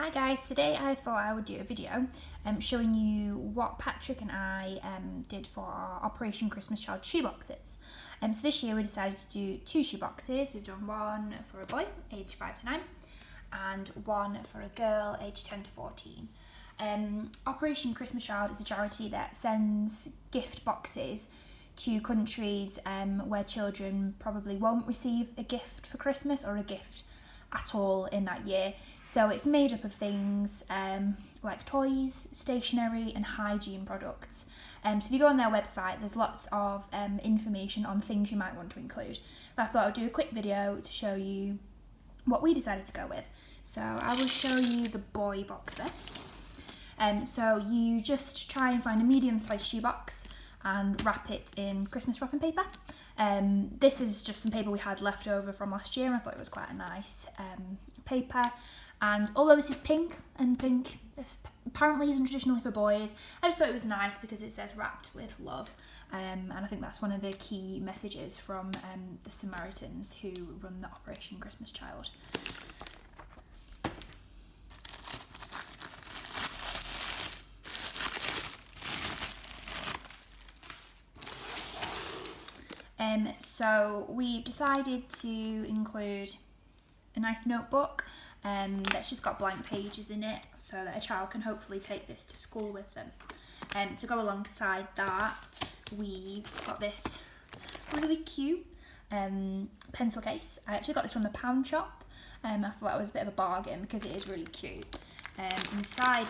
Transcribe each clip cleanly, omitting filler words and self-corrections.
Hi guys, today I thought I would do a video showing you what Patrick and I did for our Operation Christmas Child shoeboxes. So this year we decided to do two shoeboxes. We've done one for a boy aged 5 to 9 and one for a girl aged 10 to 14. Operation Christmas Child is a charity that sends gift boxes to countries where children probably won't receive a gift for Christmas or a gift at all in that year. So it's made up of things like toys, stationery and hygiene products. So if you go on their website, there's lots of information on things you might want to include. But I thought I'd do a quick video to show you what we decided to go with. So I will show you the boy box first. So you just try and find a medium-sized shoebox and wrap it in Christmas wrapping paper. This is just some paper we had left over from last year and I thought it was quite a nice paper. And although this is pink, and pink apparently isn't traditionally for boys, I just thought it was nice because it says wrapped with love. And I think that's one of the key messages from the Samaritans who run the Operation Christmas Child. So we decided to include a nice notebook that's just got blank pages in it so that a child can hopefully take this to school with them. To go alongside that, we got this really cute pencil case. I actually got this from the pound shop. I thought that was a bit of a bargain because it is really cute. Inside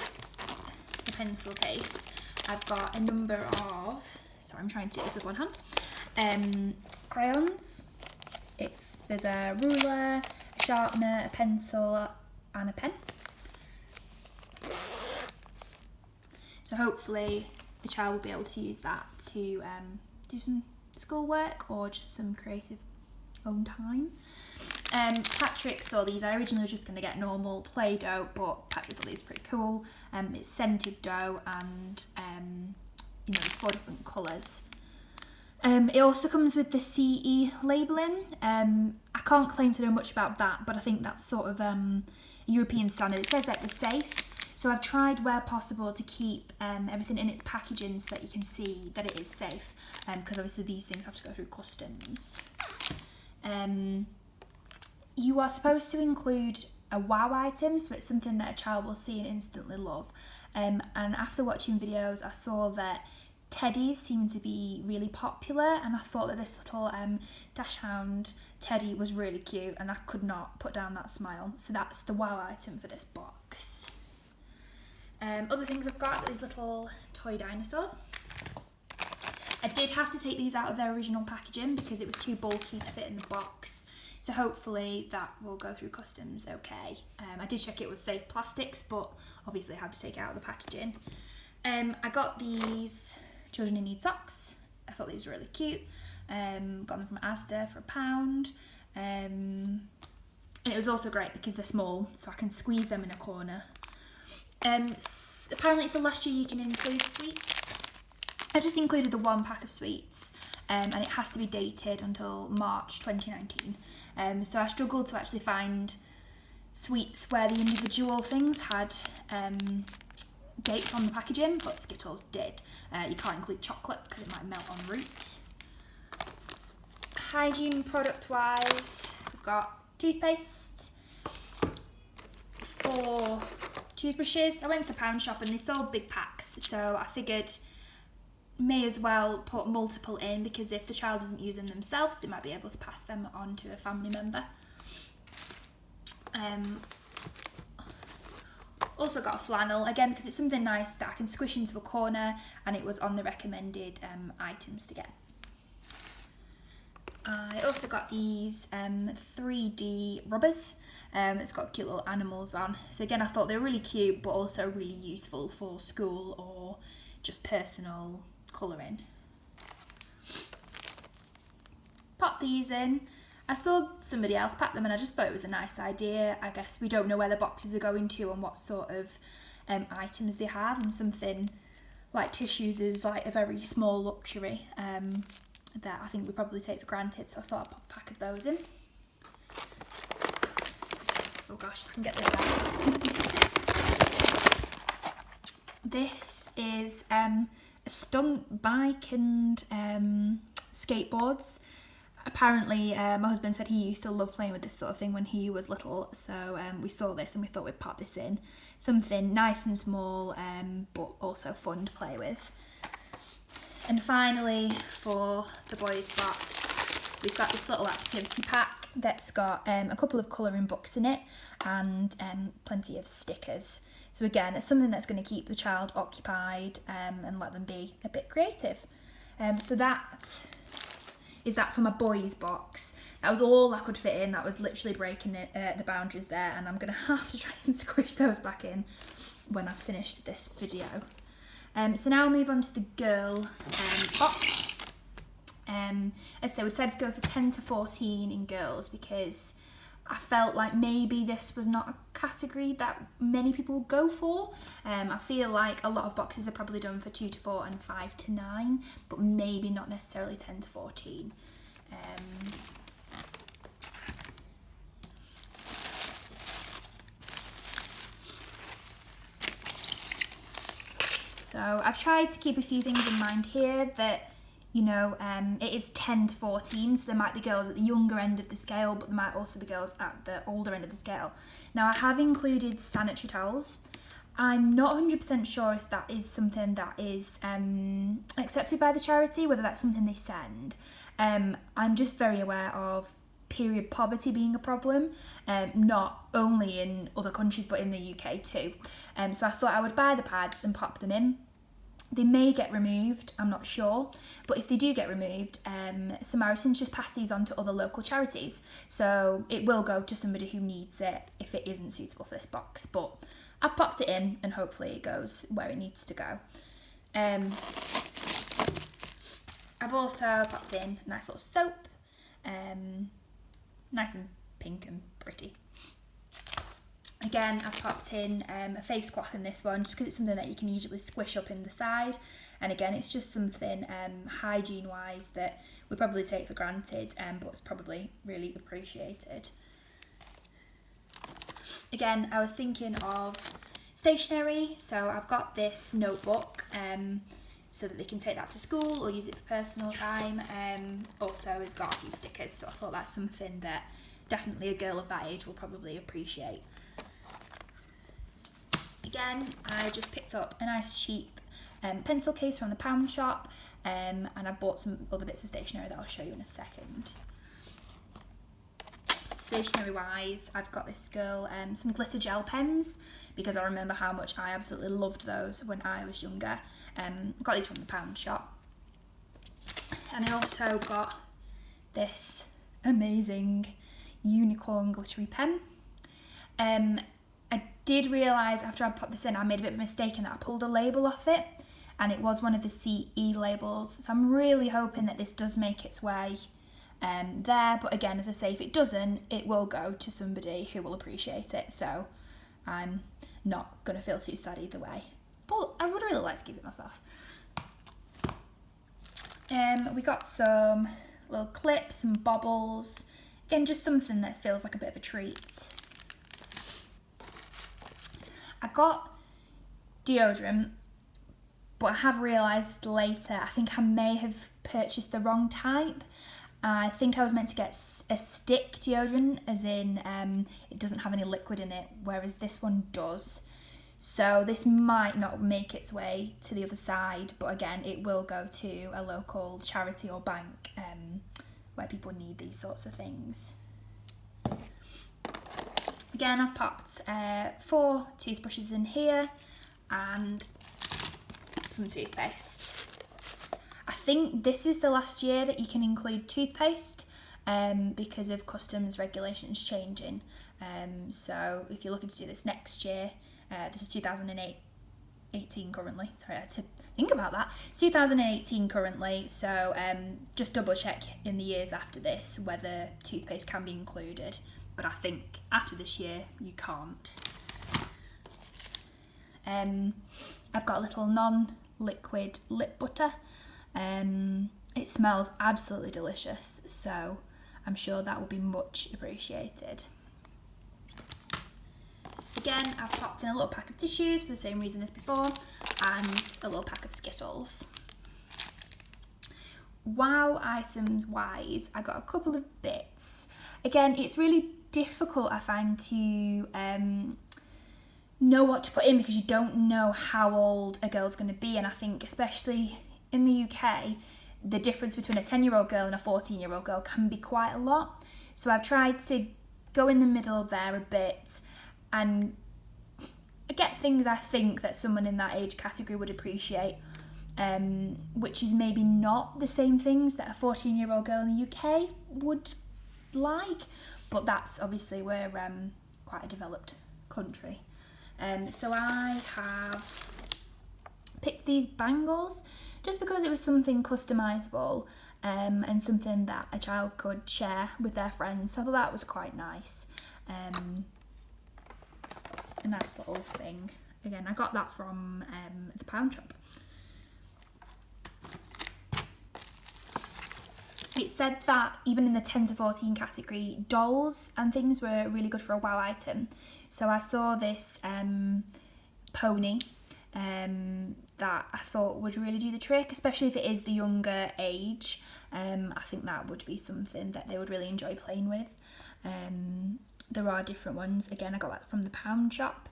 the pencil case, I've got a number of, sorry, I'm trying to do this with one hand, crayons. There's a ruler, a sharpener, a pencil and a pen. So hopefully the child will be able to use that to do some schoolwork or just some creative own time. Patrick saw these. I originally was just going to get normal Play-Doh, but Patrick thought these were pretty cool. It's scented dough and there's 4 different colours. It also comes with the CE labelling. I can't claim to know much about that, but I think that's sort of European standard. It says that they're safe. So I've tried where possible to keep everything in its packaging so that you can see that it is safe, because obviously these things have to go through customs. You are supposed to include a wow item, so it's something that a child will see and instantly love. And after watching videos, I saw that teddies seem to be really popular, and I thought that this little dachshund teddy was really cute and I could not put down that smile. So that's the wow item for this box. Other things I've got are these little toy dinosaurs. I did have to take these out of their original packaging because it was too bulky to fit in the box. So hopefully that will go through customs okay. I did check it was safe plastics, but obviously I had to take it out of the packaging. I got these Children in Need socks. I thought these were really cute. Got them from Asda for £1. And it was also great because they're small, so I can squeeze them in a corner. Apparently it's the last year you can include sweets. I just included the 1 pack of sweets, and it has to be dated until March 2019. So I struggled to actually find sweets where the individual things had dates on the packaging, but Skittles did. You can't include chocolate because it might melt en route. Hygiene product wise, we've got toothpaste, 4 toothbrushes. I went to the pound shop and they sold big packs, so I figured may as well put multiple in because if the child doesn't use them themselves, they might be able to pass them on to a family member. Also got a flannel, again because it's something nice that I can squish into a corner, and it was on the recommended items to get. I also got these 3D rubbers. It's got cute little animals on. So again, I thought they were really cute, but also really useful for school or just personal colouring. Pop these in. I saw somebody else pack them and I just thought it was a nice idea. I guess we don't know where the boxes are going to and what sort of items they have, and something like tissues is like a very small luxury that I think we probably take for granted, so I thought I'd pop a pack of those in. Oh gosh, I can get this out. This is a stunt bike and skateboards. Apparently, my husband said he used to love playing with this sort of thing when he was little, so we saw this and we thought we'd pop this in. Something nice and small, but also fun to play with. And finally, for the boys' box, we've got this little activity pack that's got a couple of colouring books in it and plenty of stickers. So again, it's something that's going to keep the child occupied and let them be a bit creative. So that is that for my boys' box. That was all I could fit in. That was literally breaking the boundaries there, and I'm going to have to try and squish those back in when I've finished this video. So now I'll move on to the girl box. As I say, we decided to go for 10 to 14 in girls because I felt like maybe this was not a category that many people would go for. I feel like a lot of boxes are probably done for 2 to 4 and 5 to 9, but maybe not necessarily 10 to 14. So I've tried to keep a few things in mind here that, you know, it is 10 to 14, so there might be girls at the younger end of the scale, but there might also be girls at the older end of the scale. Now, I have included sanitary towels. I'm not 100% sure if that is something that is accepted by the charity, whether that's something they send. I'm just very aware of period poverty being a problem, not only in other countries, but in the UK too. So I thought I would buy the pads and pop them in. They may get removed, I'm not sure, but if they do get removed, Samaritans just pass these on to other local charities, so it will go to somebody who needs it if it isn't suitable for this box, but I've popped it in and hopefully it goes where it needs to go. I've also popped in a nice little soap, nice and pink and pretty. Again, I've popped in a face cloth in this one just because it's something that you can usually squish up in the side, and again it's just something hygiene wise that we probably take for granted, but it's probably really appreciated. Again, I was thinking of stationery, so I've got this notebook so that they can take that to school or use it for personal time. Also it's got a few stickers, so I thought that's something that definitely a girl of that age will probably appreciate. Again, I just picked up a nice cheap pencil case from the pound shop, and I bought some other bits of stationery that I'll show you in a second. Stationery wise, I've got this girl some glitter gel pens because I remember how much I absolutely loved those when I was younger. Got these from the pound shop. And I also got this amazing unicorn glittery pen. I did realise after I popped this in, I made a bit of a mistake in that I pulled a label off it, and it was one of the CE labels, so I'm really hoping that this does make its way there, but again, as I say, if it doesn't, it will go to somebody who will appreciate it, so I'm not going to feel too sad either way, but I would really like to keep it myself. We got some little clips and bobbles, again just something that feels like a bit of a treat. I got deodorant, but I have realised later, I think I may have purchased the wrong type. I think I was meant to get a stick deodorant, as in it doesn't have any liquid in it, whereas this one does. So this might not make its way to the other side, but again, it will go to a local charity or bank where people need these sorts of things. Again, I've popped 4 toothbrushes in here and some toothpaste. I think this is the last year that you can include toothpaste because of customs regulations changing. So if you're looking to do this next year, this is 2018 currently. Sorry, I had to think about that. It's 2018 currently, so just double check in the years after this whether toothpaste can be included. But I think after this year, you can't. I've got a little non-liquid lip butter. It smells absolutely delicious, so I'm sure that will be much appreciated. Again, I've popped in a little pack of tissues for the same reason as before. and a little pack of Skittles. Wow items wise, I got a couple of bits. Again, it's really difficult, I find, to know what to put in because you don't know how old a girl's going to be. And I think especially in the UK, the difference between a 10-year-old girl and a 14-year-old girl can be quite a lot. So I've tried to go in the middle there a bit and get things I think that someone in that age category would appreciate, which is maybe not the same things that a 14-year-old girl in the UK would like, but that's obviously we're quite a developed country. So I have picked these bangles just because it was something customisable and something that a child could share with their friends. So I thought that was quite nice. A nice little thing. Again, I got that from the pound shop. It said that even in the 10 to 14 category, dolls and things were really good for a wow item. So I saw this pony that I thought would really do the trick, especially if it is the younger age. I think that would be something that they would really enjoy playing with. There are different ones. Again, I got that from the pound shop.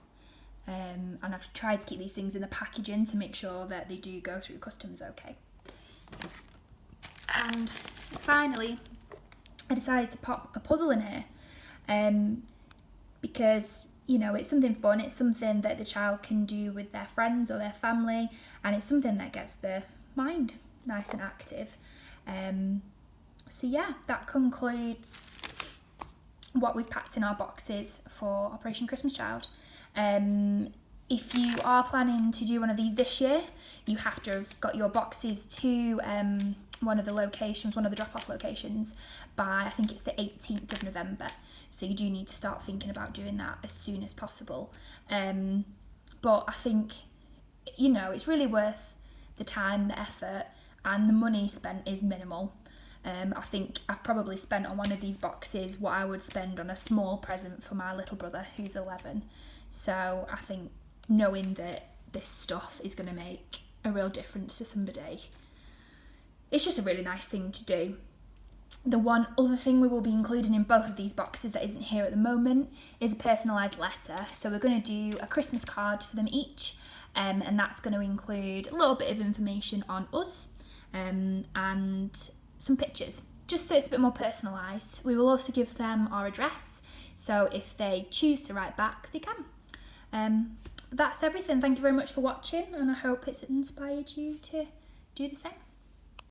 And I've tried to keep these things in the packaging to make sure that they do go through customs okay. And finally, I decided to pop a puzzle in here because, you know, it's something fun, it's something that the child can do with their friends or their family, and it's something that gets their mind nice and active. So yeah, that concludes what we've packed in our boxes for Operation Christmas Child. If you are planning to do one of these this year, you have to have got your boxes to one of the locations, one of the drop-off locations by, I think it's the 18th of November. So you do need to start thinking about doing that as soon as possible. But I think, you know, it's really worth the time, the effort, and the money spent is minimal. I think I've probably spent on one of these boxes what I would spend on a small present for my little brother who's 11. So I think knowing that this stuff is going to make a real difference to somebody, it's just a really nice thing to do. The one other thing we will be including in both of these boxes that isn't here at the moment is a personalised letter. So we're going to do a Christmas card for them each, and that's going to include a little bit of information on us and some pictures, just so it's a bit more personalised. We will also give them our address, so if they choose to write back, they can. But that's everything. Thank you very much for watching, and I hope it's inspired you to do the same.